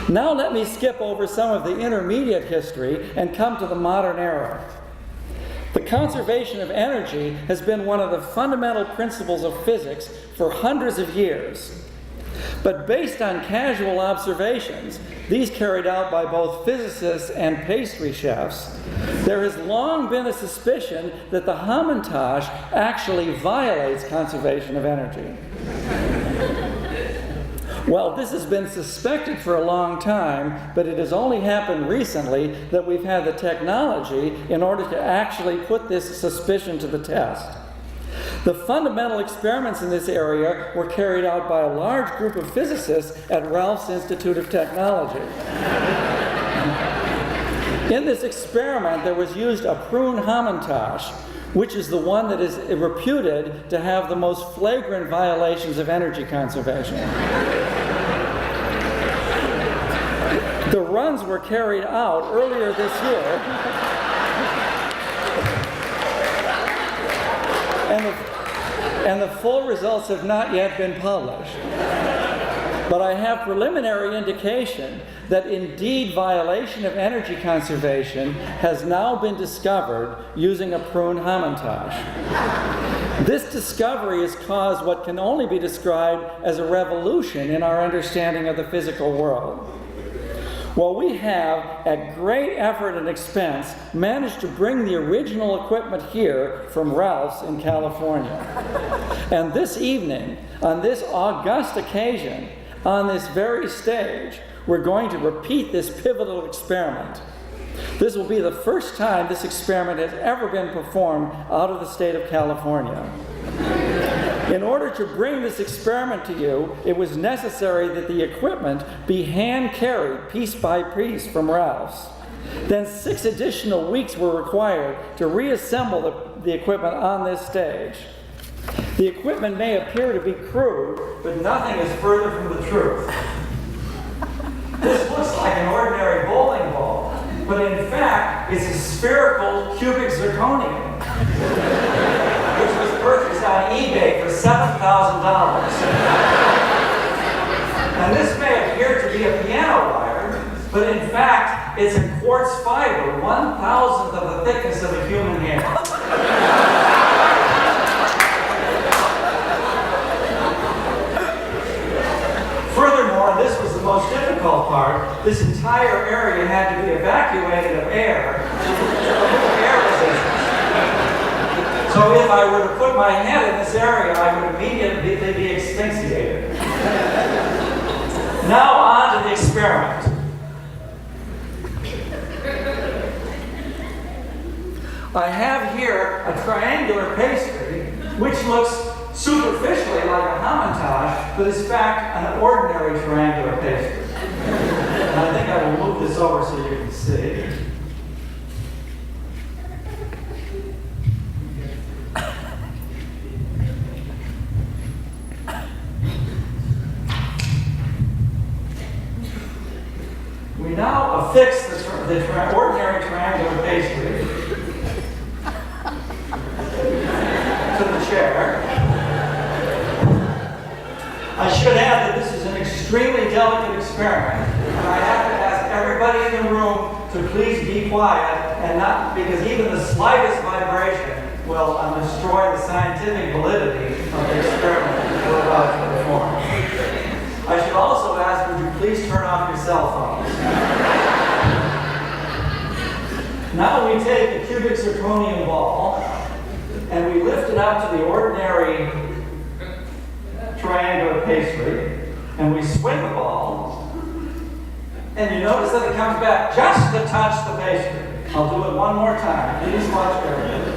Now let me skip over some of the intermediate history and come to the modern era. The conservation of energy has been one of the fundamental principles of physics for hundreds of years. But based on casual observations, these carried out by both physicists and pastry chefs, there has long been a suspicion that the Hamantash actually violates conservation of energy. Well, this has been suspected for a long time, but it has only happened recently that we've had the technology in order to actually put this suspicion to the test. The fundamental experiments in this area were carried out by a large group of physicists at Ralph's Institute of Technology. In this experiment, there was used a prune Hamantash, which is the one that is reputed to have the most flagrant violations of energy conservation. The runs were carried out earlier this year, and the full results have not yet been published. But I have preliminary indication that indeed violation of energy conservation has now been discovered using a prune Hamantash. This discovery has caused what can only be described as a revolution in our understanding of the physical world. Well, we have, at great effort and expense, managed to bring the original equipment here from Ralph's in California. And this evening, on this august occasion, on this very stage, we're going to repeat this pivotal experiment. This will be the first time this experiment has ever been performed out of the state of California. In order to bring this experiment to you, it was necessary that the equipment be hand-carried piece by piece from Ralph's. Then 6 additional weeks were required to reassemble the equipment on this stage. The equipment may appear to be crude, but nothing is further from the truth. This looks like an ordinary bowling ball, but in fact, it's a spherical cubic zirconium, which was purchased on eBay for $7,000. And this may appear to be a piano wire, but in fact, it's a quartz fiber, 1/1000th of the thickness of a human hair. Furthermore, and this was the most difficult part, this entire area had to be evacuated of air to remove air resistance. So if I were to put my head in this area, I would immediately be asphyxiated. Now on to the experiment. I have here a triangular pastry, which looks superficially like a Hamantash, but is in fact an ordinary triangular pastry. And I think I will move this over so you can see. We now affix the ordinary triangular pastry to the chair. I should add that this is an extremely delicate experiment, and I have to ask everybody in the room to please be quiet, and not because even the slightest vibration will destroy the scientific validity of the experiment we're about to perform. I should also ask, would you please turn off your cell phones? Now we take the cubic zirconium ball and we lift it up to the ordinary triangular pastry, and we swing the ball, and you notice that it comes back just to touch the pastry. I'll do it one more time. Please watch carefully.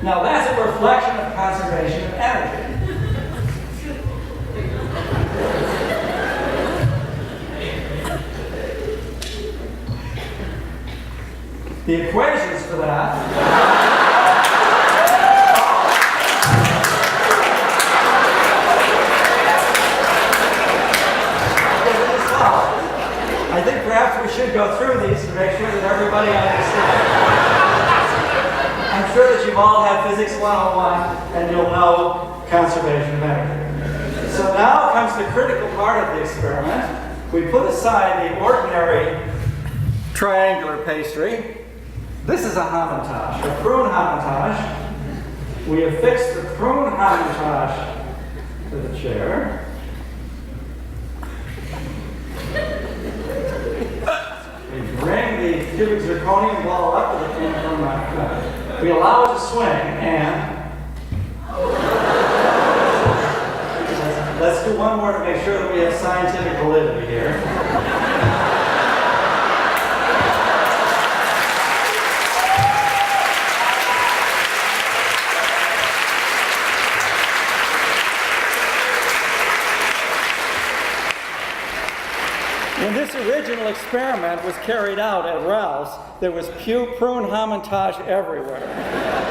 Now that's a reflection of conservation of energy. The equations for that I think perhaps we should go through these to make sure that everybody understands. I'm sure that you've all had Physics 101 and you'll know conservation of energy. So So now comes the critical part of the experiment. We put aside the ordinary triangular pastry. This is a Hamantash, a prune Hamantash. We affix the prune Hamantash to the chair. We bring the cubic zirconium ball up to the prune Hamantash. We allow it to swing, and let's do one more to make sure that we have scientific validity here. When this original experiment was carried out at Ralph's, there was prune Hamantash everywhere.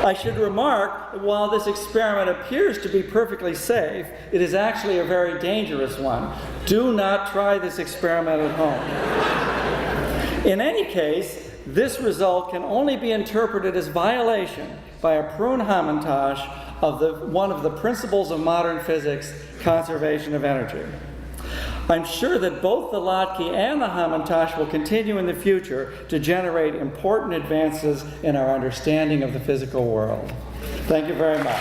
I should remark that while this experiment appears to be perfectly safe, it is actually a very dangerous one. Do not try this experiment at home. In any case, this result can only be interpreted as violation by a prune Hamantash of one of the principles of modern physics, conservation of energy. I'm sure that both the Latke and the Hamantash will continue in the future to generate important advances in our understanding of the physical world. Thank you very much.